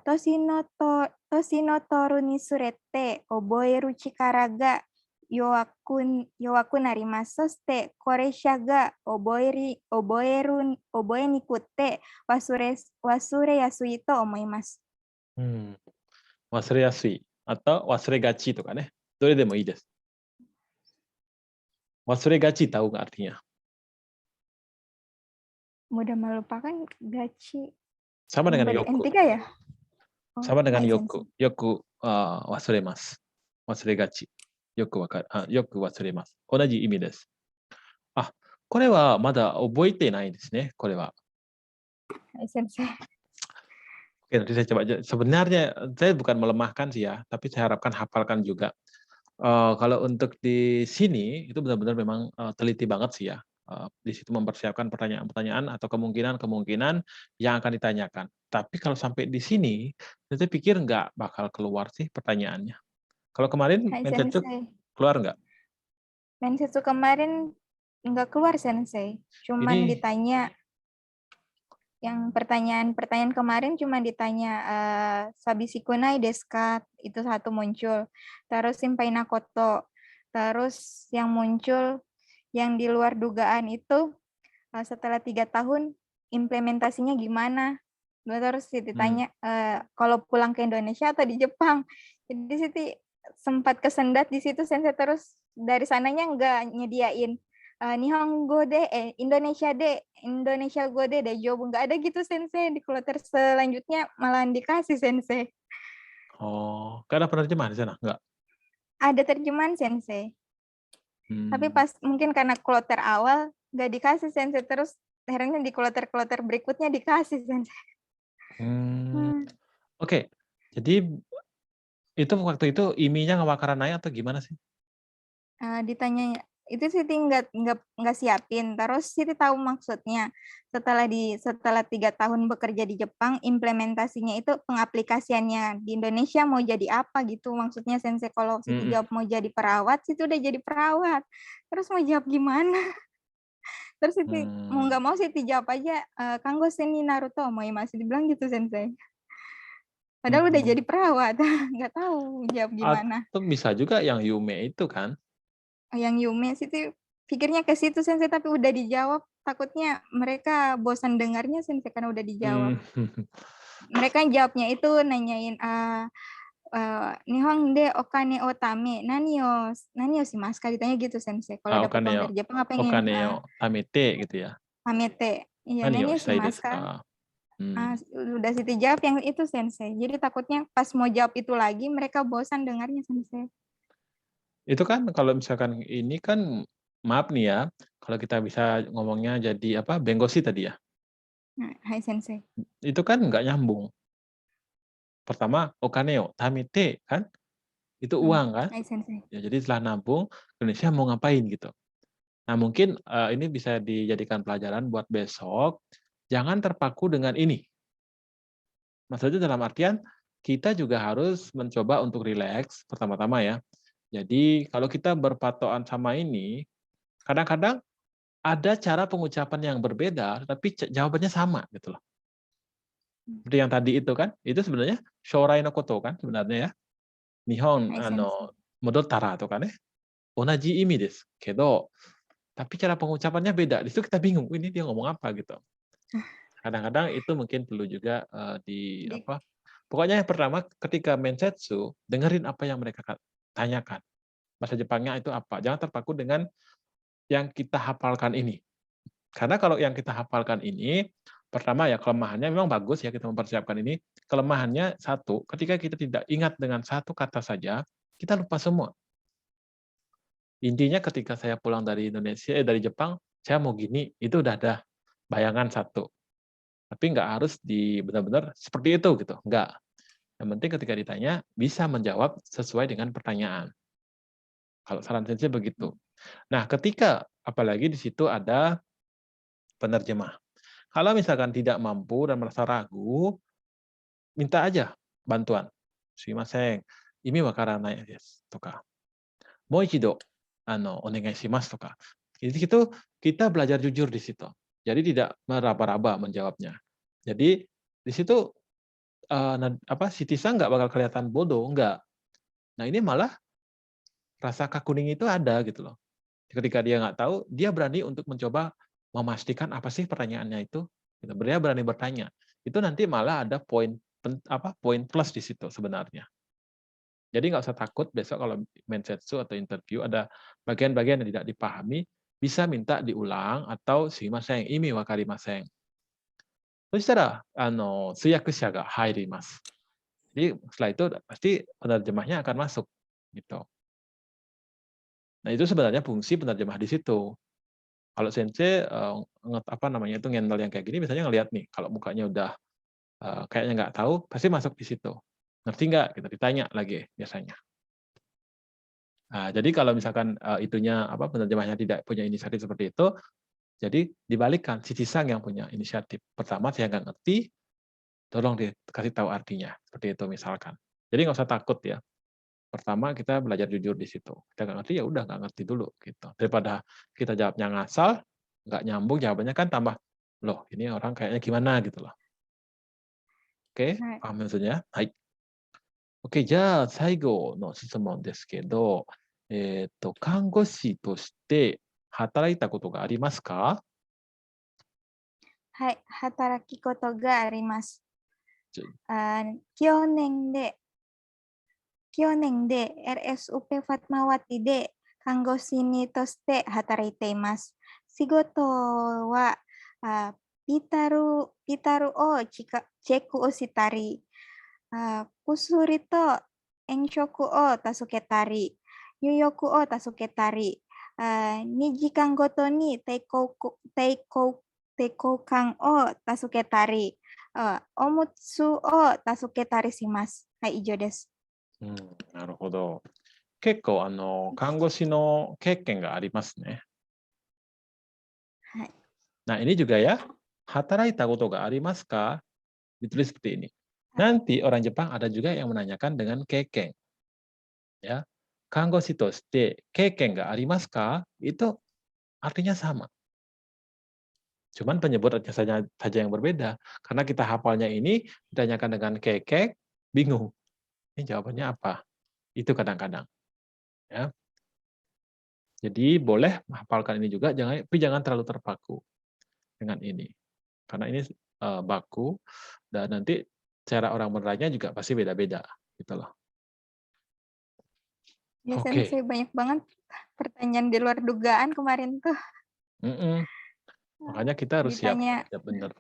年の取るにつれて覚える力が弱くなります。そして高齢者が覚えにくくて忘れやすいと思います。忘れやすい。atau 忘れがちとかね。どれでもいいです。忘れがち tahu nggak artinya? Mudah melupakan gaji Sama yang dengan beri yoku. N3 ya? Oh, Sama dengan hai yoku. sensei. Yoku wasuremasu. Wasuregachi. Yoku wasuremasu. 同じ意味です。あ、これはまだ覚えてないですね。これは。Hai sensei. Oke, nanti saya coba. Sebenarnya saya bukan melemahkan sih ya, tapi saya harapkan hafalkan juga. Kalau untuk di sini itu benar-benar memang teliti banget sih ya. Di situ mempersiapkan pertanyaan-pertanyaan atau kemungkinan-kemungkinan yang akan ditanyakan. Tapi kalau sampai di sini, saya pikir nggak bakal keluar sih pertanyaannya. Kalau kemarin Hai Mensetsu sensei. keluar nggak? Mensetsu kemarin nggak keluar sensei. Cuman Ini ditanya yang pertanyaan-pertanyaan kemarin cuma ditanya Sabisi kunai desu ka? Itu satu muncul. Terus Simpai Nakoto. Terus yang muncul yang di luar dugaan itu setelah 3 tahun implementasinya gimana? Terus ditanya kalau pulang ke Indonesia atau di Jepang. Jadi Siti sempat kesendat di situ sensei, terus dari sananya nggak nyediain Nihongo de Indonesia go de Daijoubu, nggak ada gitu sensei. Di kloter selanjutnya malah dikasih sensei. oh, nggak ada penerjemah di sana? Nggak? Ada terjemahan sensei. Tapi pas mungkin karena kloter awal nggak dikasih sensei, terus akhirnya di kloter-kloter berikutnya dikasih sensei. Oke, jadi itu waktu itu IMI-nya nggak bakaran naik atau gimana sih? Ditanya itu Siti nggak siapin, terus Siti tahu maksudnya setelah 3 tahun bekerja di Jepang, implementasinya itu pengaplikasiannya di Indonesia mau jadi apa gitu maksudnya sensei. Kalau Siti jawab mau jadi perawat, Siti udah jadi perawat, terus mau jawab gimana? Terus Siti mau nggak mau Siti jawab aja Kanggo Seni Naruto mau masih dibilang gitu sensei. Padahal udah jadi perawat, nggak tahu jawab gimana. Atau bisa juga yang Yume itu kan? Yang Yume Siti pikirnya ke situ sensei, tapi udah dijawab. Takutnya mereka bosan dengarnya sensei karena udah dijawab. Mereka jawabnya itu nanyain Nihon de okane o tame nani o shimasu ka, ditanya gitu sensei. Kalau dapat uang dari Jepang apa pengen Okane yo tamete gitu ya. pamete. Iya, Nani yo nani o shitai shimasu desu ka. ka? Udah Siti jawab yang itu sensei. Jadi takutnya pas mau jawab itu lagi mereka bosan dengarnya sensei. Itu kan kalau misalkan ini kan maaf nih ya, kalau kita bisa ngomongnya jadi apa, benggosi tadi ya. Hai sensei. Itu kan nggak nyambung. Pertama, okaneo, tamete kan, itu uang kan. Hai sensei. Ya, jadi setelah nabung, Indonesia mau ngapain gitu. Nah mungkin ini bisa dijadikan pelajaran buat besok, jangan terpaku dengan ini. Maksudnya dalam artian, kita juga harus mencoba untuk rileks pertama-tama ya. Jadi kalau kita berpatokan sama ini, kadang-kadang ada cara pengucapan yang berbeda, tapi jawabannya sama gitu loh. Seperti yang tadi itu kan, itu sebenarnya shorai no koto kan sebenarnya ya. Nihon Hai sensei. modal tara to kan ya. Onaji imi desu. Kedo, tapi cara pengucapannya beda. Di situ kita bingung, ini dia ngomong apa gitu. Kadang-kadang itu mungkin perlu juga di apa? Pokoknya yang pertama ketika mensetsu, dengerin apa yang mereka tanyakan. Bahasa Jepangnya itu apa? Jangan terpaku dengan yang kita hafalkan ini. Karena kalau yang kita hafalkan ini, pertama ya kelemahannya memang bagus ya kita mempersiapkan ini. Kelemahannya satu, ketika kita tidak ingat dengan satu kata saja, kita lupa semua. Intinya ketika saya pulang dari dari Jepang, saya mau gini, itu udah ada bayangan satu. Tapi nggak harus benar-benar seperti itu gitu, nggak. Yang penting ketika ditanya bisa menjawab sesuai dengan pertanyaan. Kalau saran sensei begitu. Nah, ketika apalagi di situ ada penerjemah. Kalau misalkan tidak mampu dan merasa ragu, minta aja bantuan. Sumimasen, imi wakaranai desu toka. Mo ichido onegai shimasu toka. Jadi itu kita belajar jujur di situ. Jadi tidak meraba-raba menjawabnya. Jadi di situ si Tisa nggak bakal kelihatan bodoh, nggak. Nah ini malah rasa kakuning itu ada gitu loh. Ketika dia nggak tahu, dia berani untuk mencoba memastikan apa sih pertanyaannya itu. Gitu. Dia berani bertanya. Itu nanti malah ada poin plus di situ sebenarnya. Jadi nggak usah takut besok kalau mensetsu atau interview ada bagian-bagian yang tidak dipahami, bisa minta diulang atau sumimasen, imi wakarimasen. そしたら、通訳者が入ります。Jadi setelah itu pasti penerjemahnya akan masuk. Gitu. Nah itu sebenarnya fungsi penerjemah di situ. Kalau sensei itu ngendel yang kayak gini, misalnya ngelihat nih, kalau mukanya udah kayaknya nggak tahu, pasti masuk di situ. Ngerti nggak? Kita ditanya lagi biasanya. Nah, jadi kalau misalkan penerjemahnya tidak punya inisiatif seperti itu, jadi dibalikkan si Cisang yang punya inisiatif. Pertama saya nggak ngerti, tolong dikasih tahu artinya. Seperti itu misalkan. Jadi nggak usah takut ya. Pertama kita belajar jujur di situ. Kita nggak ngerti ya udah nggak ngerti dulu gitu. Daripada kita jawabnya ngasal, nggak nyambung jawabannya kan tambah loh ini orang kayaknya gimana gitu loh. Oke, paham maksudnya? Hai. Oke, じゃあ最後の質問ですけど、看護師として働いたことがありますか？はい、働きことがあります。じ去年で RSUP Fatmawati で看護師として働いています。仕事はピタルをチェックをしたり、薬と炎色を助けたり、入浴を助けたり、2時間ごとに抵抗感を助けたり、おむつを助けたりします。はい、以上です。なるほど。結構看護師の経験がありますね。はい。Nah ini juga ya, hatarita koto ga arimasu ka? Ditulis seperti ini. Nanti orang Jepang ada juga yang menanyakan dengan keken. Ya. Kangoshi to shite keken ga arimasu ka? Itu artinya sama. Cuman penyebutannya saja yang berbeda. Karena kita hafalnya ini ditanyakan dengan keken, bingung. Ini jawabannya apa? Itu kadang-kadang. Ya. Jadi boleh menghafalkan ini juga, tapi jangan terlalu terpaku dengan ini. Karena ini baku dan nanti cara orang menerangnya juga pasti beda-beda gitu loh. Ya, Oke. Sensei, banyak banget pertanyaan di luar dugaan kemarin tuh. Makanya kita harus siap benar.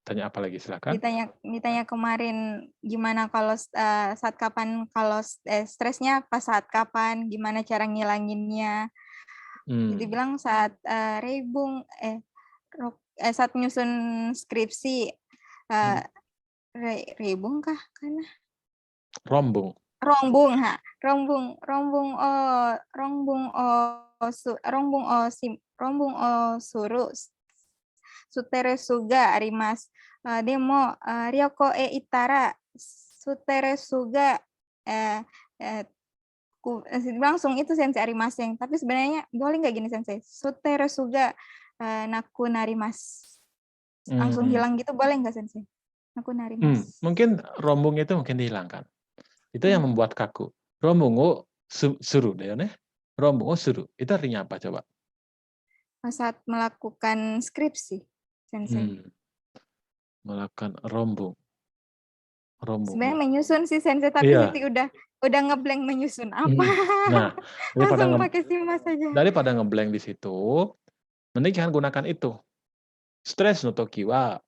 Tanya apa lagi silakan. Ditanya kemarin gimana kalau saat kapan, kalau stresnya pas saat kapan, gimana cara ngilanginnya. Jadi bilang saat saat nyusun skripsi, rebung kah? Karena rombung suru sutere suga arimasu. Demo ryoko e itara sutere suga langsung itu sensei arimasen. Tapi sebenarnya boleh nggak gini sensei? Sutere suga naku narimasu. Langsung hilang gitu boleh nggak sensei? Naku narimasu. Mungkin rombung itu mungkin dihilangkan. Itu yang membuat kaku. Rombung o suru deh ya. Rombong o suru. Itu artinya apa coba? Saat melakukan skripsi, sensei. Melakukan rombong. Sebenarnya menyusun sih sensei, tapi nanti udah ngeblank menyusun apa. Nah, langsung pakai simas saja. Daripada ngeblank di situ, mending jangan gunakan itu. Stres no toki wa,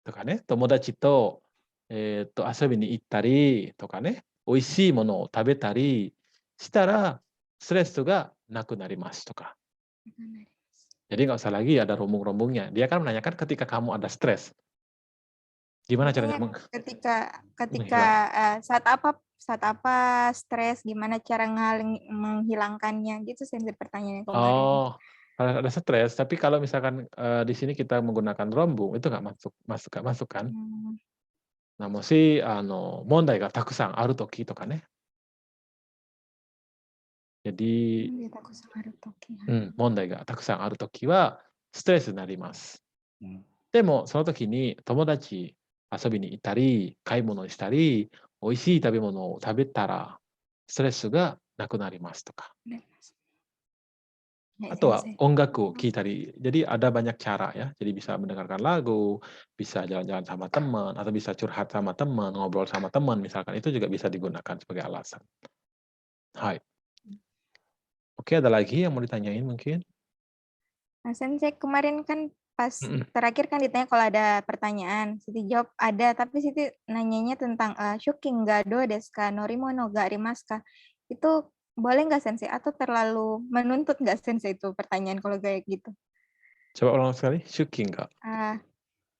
とかね、友達と遊びに行ったりとかね、美味しいものを食べたりしたらストレスがなくなりますとか。Jadi nggak usah lagi ada rombong-rombongnya. Dia kan menanyakan ketika kamu ada stres. Gimana caranya? Ketika saat apa stres, gimana cara menghilangkannya gitu sensei pertanyaannya kemarin. ada stres, tapi kalau misalkan, di sini kita menggunakan rombung, itu nggak nggak masuk kan? うん、もし、問題がたくさんある時とかね。jadi なんでたくさんあるとき、はい。問題がたくさんある時は、ストレスになります。うん。でも、その時に友達遊びに行ったり、買い物したり、美味しい食べ物を食べたら、ストレスがなくなりますとか。ね、はい、あとは先生。音楽を聴いたり、jadi ada banyak cara ya. Jadi bisa mendengarkan lagu, bisa jalan-jalan sama teman, atau bisa curhat sama teman, ngobrol sama teman misalkan, itu juga bisa digunakan sebagai alasan. Hai. Oke, ada lagi yang mau ditanyain mungkin? Nah, Sensei kemarin kan pas Mhm. terakhir kan ditanya kalau ada pertanyaan, Siti jawab ada, tapi Siti nanyanya tentang Shuking ga do desu ka, norimono ga arimasu ka. Itu boleh nggak Sensei? Atau terlalu menuntut nggak Sensei itu pertanyaan kalau kayak gitu? Coba ulang sekali, Shuki nggak? Ah,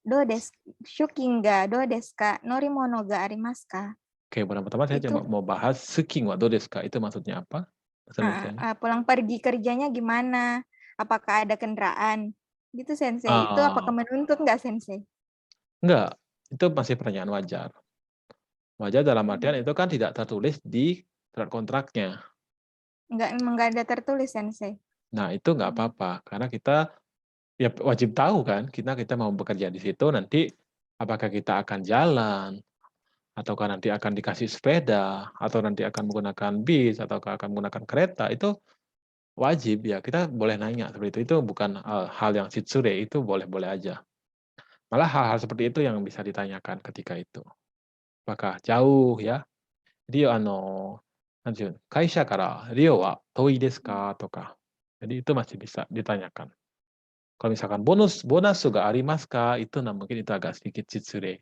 do desu, Shuking ga do desu ka, norimono ga arimasu ka. Oke, pertama-tama saya Itu cuma mau bahas Suking wa do desu ka, itu maksudnya apa? Bahasa Indonesianya? pulang pergi kerjanya gimana? Apakah ada kendaraan? Gitu Sensei. Itu apakah Ah, menuntut nggak Sensei? enggak, itu masih pertanyaan wajar. Wajar dalam artian Hmm. itu kan tidak tertulis di surat kontraknya. Enggak, emang nggak ada tertulis Sensei. Nah, itu nggak Hmm. apa-apa, karena kita ya wajib tahu kan, kita mau bekerja di situ nanti apakah kita akan jalan, ataukah nanti akan dikasih sepeda, atau nanti akan menggunakan bis, ataukah akan menggunakan kereta, itu wajib ya, kita boleh nanya seperti itu bukan, hal yang shitsure, itu boleh-boleh aja. Malah hal-hal seperti itu yang bisa ditanyakan ketika itu. Apakah jauh ya? Jadi, kaisha kara Rio wa toi desu ka? Toka. Jadi itu masih bisa ditanyakan. Kalau misalkan bonasu ga arimasu ka? Itu nah mungkin itu agak sedikit shitsure.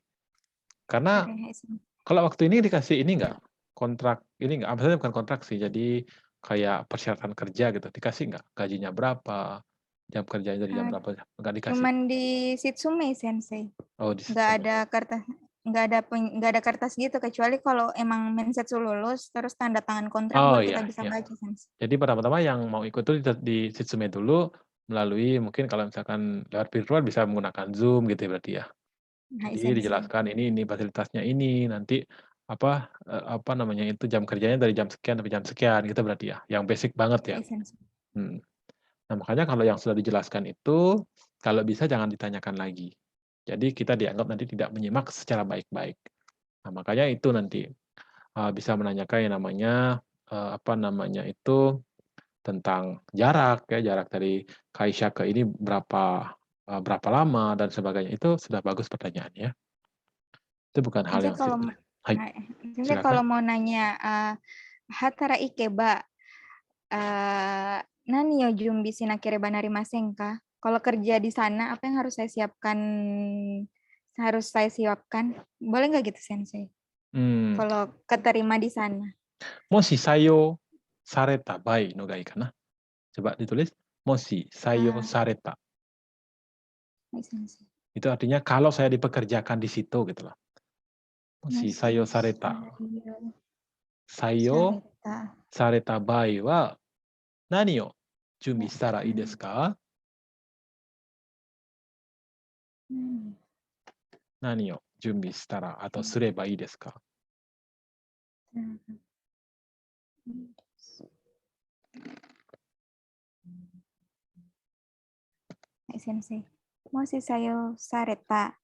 Karena Sure, Sensei. kalau waktu ini dikasih ini nggak, kontrak ini nggak, maksudnya bukan kontrak sih, jadi kayak persyaratan kerja gitu, dikasih nggak? Gajinya berapa, jam kerjanya dari jam Ah, berapa, nggak dikasih? cuman di Shitsumei Sensei. Oh, di Nggak sistemnya. ada kertas, nggak ada kertas gitu kecuali kalau emang mensetsu lulus terus tanda tangan kontrak Oh, baru kita iya bisa iya. baca Sensei. Jadi pertama-tama yang mau ikut tuh di Shitsume dulu, melalui mungkin kalau misalkan lewat virtual bisa menggunakan Zoom gitu ya berarti ya? Hai Jadi Sensei. dijelaskan ini fasilitasnya ini, nanti apa namanya itu, jam kerjanya dari jam sekian sampai jam sekian gitu berarti ya? Yang basic banget ya? Hai Sensei. Mhm. Nah, makanya kalau yang sudah dijelaskan itu, kalau bisa jangan ditanyakan lagi. Jadi kita dianggap nanti tidak menyimak secara baik-baik. Nah, makanya itu nanti, bisa menanyakan yang namanya, apa namanya itu, tentang jarak ya, jarak dari Kaisya ke ini berapa lama dan sebagainya, itu sudah bagus pertanyaannya. Itu bukan hal Sensei yang kalau hai, hai, Sensei silakan. kalau mau nanya hatara ikeba nani yo junbi shi nakereba narimasen ka? Kalau kerja di sana apa yang harus saya siapkan? Boleh nggak gitu Sensei? Hmm, Kalau keterima di sana. もし採用された場合のがいいかな。coba ditulis, もし採用 Ah, された. hai Sensei. Itu artinya kalau saya dipekerjakan di situ gitu loh. もし採用 Masih された。Sario 採用 Sareta. された場合は、何を準備 Ya, したらいいですか？ hmm. 何を準備したら、あとすればいいですか？ Hai Sensei. Moshi sayo sareta.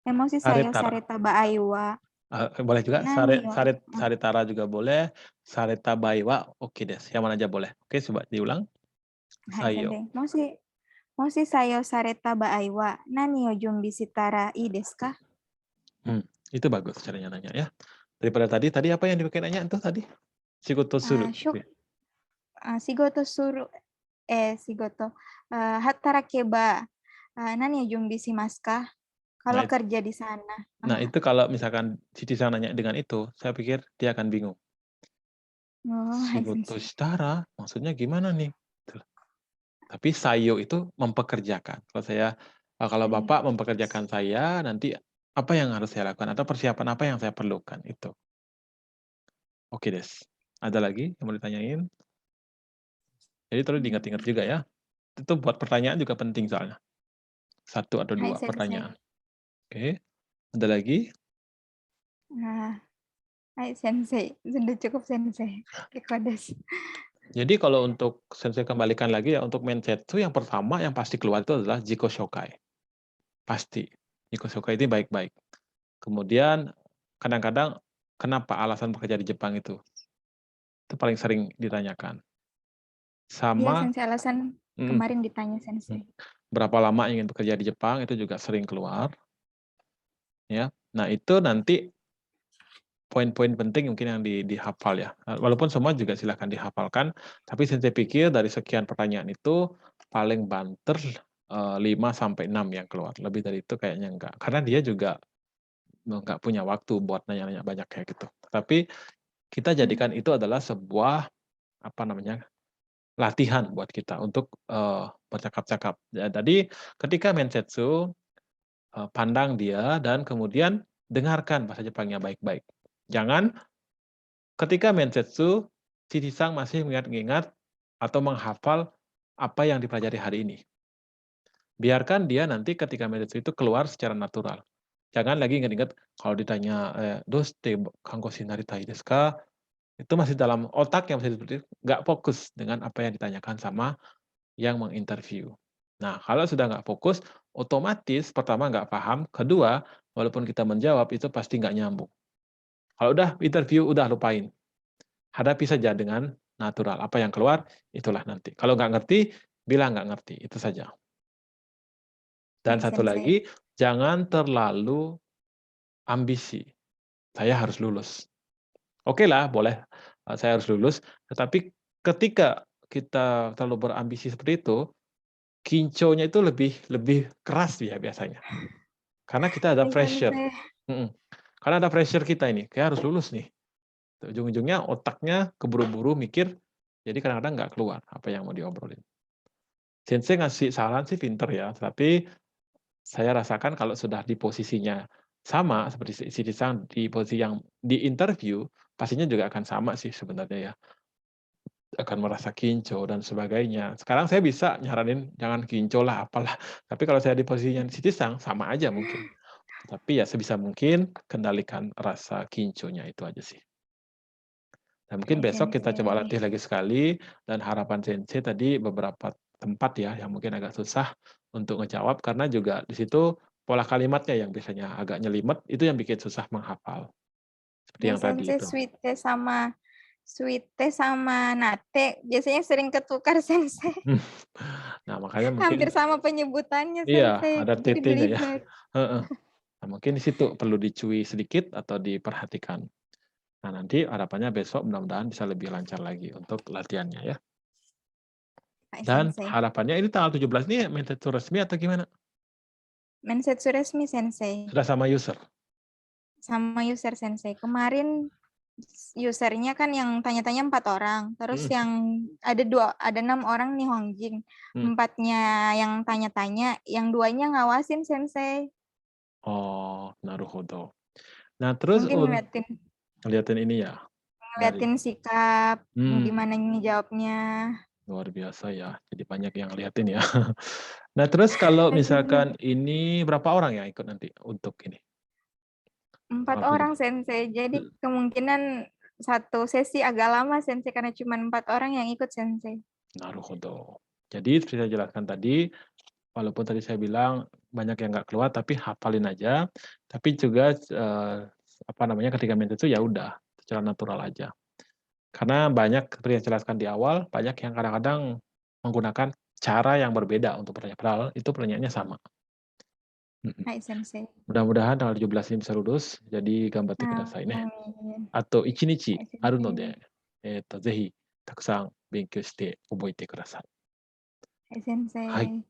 Moshi され sayo たら。sareta baai wa Boleh juga, nani wa saretara juga boleh, sareta bai wa oke desu, yang mana aja boleh. Oke, coba diulang. Hai Sayo. Sensei. Moshi sayo sareta baai wa nani o junbi shitara ii desu ka? Itu bagus caranya nanya ya. Daripada tadi apa yang dipakai nanya itu tadi? Shigoto suru. Shuk, shigoto suru, shigoto. Hatarakeba nani o junbi shimasu ka? Nah, Kalau kerja di sana. nah itu kalau misalkan Cici nanya dengan itu, saya pikir dia akan bingung. Oh, hai Shigoto Sensei. shitara, maksudnya gimana nih? Gitu. Tapi sayo itu mempekerjakan. Kalau Iya. Bapak mempekerjakan saya, nanti apa yang harus saya lakukan atau persiapan apa yang saya perlukan itu. Oke, Des. Ada lagi yang mau ditanyain? Jadi terus diingat-ingat juga ya. itu buat pertanyaan juga penting soalnya. 1 atau Hai 2 pertanyaan. Sensei. Oke, ada lagi? Nah, hai Sensei. Sudah cukup Sensei. Iko desu. Jadi kalau untuk sensei kembalikan lagi ya, untuk Mensetsu yang pertama yang pasti keluar itu adalah Jiko Shokai. Pasti. Jiko Shokai ini baik-baik. Kemudian kadang-kadang kenapa alasan bekerja di Jepang itu? Itu paling sering ditanyakan. Iya Sama Sensei, alasan mhm, kemarin ditanya mhm, Sensei. berapa lama ingin bekerja di Jepang itu juga sering keluar, ya. Nah itu nanti poin-poin penting mungkin yang dihafal ya, walaupun semua juga silahkan dihafalkan, tapi sensei pikir dari sekian pertanyaan itu paling banter, 5 sampai 6 yang keluar, lebih dari itu kayaknya enggak. Karena dia juga nggak punya waktu buat nanya-nanya banyak kayak gitu. Tapi kita Hmm. jadikan itu adalah sebuah, apa namanya, latihan buat kita untuk, bercakap-cakap. Ya jadi ketika Mensetsu, pandang dia dan kemudian dengarkan bahasa Jepangnya baik-baik. Jangan ketika Mensetsu, Chichi-san masih mengingat-ingat atau menghafal apa yang dipelajari hari ini. Biarkan dia nanti ketika Mensetsu itu keluar secara natural. Jangan lagi ingat-ingat kalau ditanya, "Doshite kangoshi naritai desu ka?" Itu masih dalam otak yang masih seperti itu, nggak fokus dengan apa yang ditanyakan sama yang menginterview. Nah, kalau sudah nggak fokus, otomatis pertama nggak paham, kedua, walaupun kita menjawab itu pasti nggak nyambung. Kalau udah interview, udah lupain. Hadapi saja dengan natural, apa yang keluar, itulah nanti. Kalau nggak ngerti, bilang nggak ngerti, itu saja. Dan Hai satu Sensei. lagi, jangan terlalu ambisi, "Saya harus lulus." Oke lah, boleh, saya harus lulus, tetapi ketika kita terlalu berambisi seperti itu, kinconya itu lebih lebih keras ya biasanya. Karena kita ada Hai pressure, Sensei. mhm, karena ada pressure kita ini, kayak harus lulus nih. Ujung-ujungnya otaknya keburu-buru mikir, jadi kadang-kadang nggak keluar apa yang mau diobrolin. Sensei ngasih saran sih pinter ya, tapi saya rasakan kalau sudah di posisinya sama seperti si Sang di posisi yang di interview, pastinya juga akan sama sih sebenarnya ya. Akan merasa kinco dan sebagainya. Sekarang saya bisa nyaranin jangan kinco lah, apalah. Tapi kalau saya di posisinya Siti Sang, sama aja mungkin. Tapi ya sebisa mungkin kendalikan rasa kinconya itu aja sih. Dan mungkin Hai besok kita coba Sensei. latih lagi sekali, dan harapan Sensei tadi beberapa tempat ya yang mungkin agak susah untuk ngejawab, karena juga di situ pola kalimatnya yang biasanya agak nyelimet, itu yang bikin susah menghafal. Seperti Ya yang tadi Sensei, itu. sweet tea sama nate biasanya sering ketukar Sensei. Nah makanya Hampir mungkin sama penyebutannya iya, Sensei, ada jadi TT-nya ya. belibet. Heeh. Nah, mungkin di situ perlu dicui sedikit atau diperhatikan. Nah, nanti harapannya besok mudah-mudahan bisa lebih lancar lagi untuk latihannya ya. Hai Dan Sensei. harapannya ini tanggal 17 ini Mensetsu resmi atau gimana? Mensetsu resmi Sensei. Sudah sama user? Sama user Sensei. Kemarin usernya kan yang tanya-tanya 4 orang. Terus Mhm, yang ada 6 orang nih Hongjing. mhm. 4-nya yang tanya-tanya, yang 2-nya ngawasin Sensei. Oh, naruhodo. Nah, terus Mungkin ngeliatin ngeliatin ini ya, dari ngeliatin sikap, hmm, gimana ngejawabnya. luar biasa ya, jadi banyak yang ngeliatin ya. Nah, terus kalau Hai Sensei. misalkan ini berapa orang yang ikut nanti untuk ini, 4 tanggal orang 17? Sensei. Jadi kemungkinan satu sesi agak lama Sensei karena cuma 4 orang yang ikut Sensei. Naruhodo. Jadi seperti saya jelaskan tadi, walaupun tadi saya bilang banyak yang nggak keluar, tapi hafalin aja. Tapi juga, apa namanya, ketika minta itu ya udah, secara natural aja. Karena banyak seperti yang saya jelaskan di awal, banyak yang kadang-kadang menggunakan cara yang berbeda untuk bertanya, padahal itu pertanyaannya sama. Mhm. Hai Sensei. Mudah-mudahan tanggal 17 ini bisa lulus, jadi gambatte kudasai ne. Amin. あと1日 Hai あるの Sensei. で、ぜひたくさん勉強して覚えてください。Hai はい。Sensei.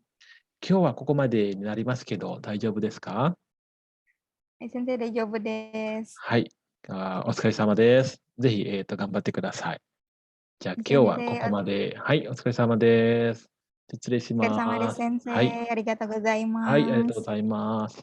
今日はここまでになりますけど、大丈夫ですか？Hai Sensei, daijoubu desu. はい。お疲れ様です。ぜひ、頑張ってください。じゃあ、Hai 今日はこ Sensei, こまで。はい、お疲れ様です。失礼し otsukare sama desu ます。はい。Sensei. Arigatou はい、ありがとうご gozaimasu. ざいます。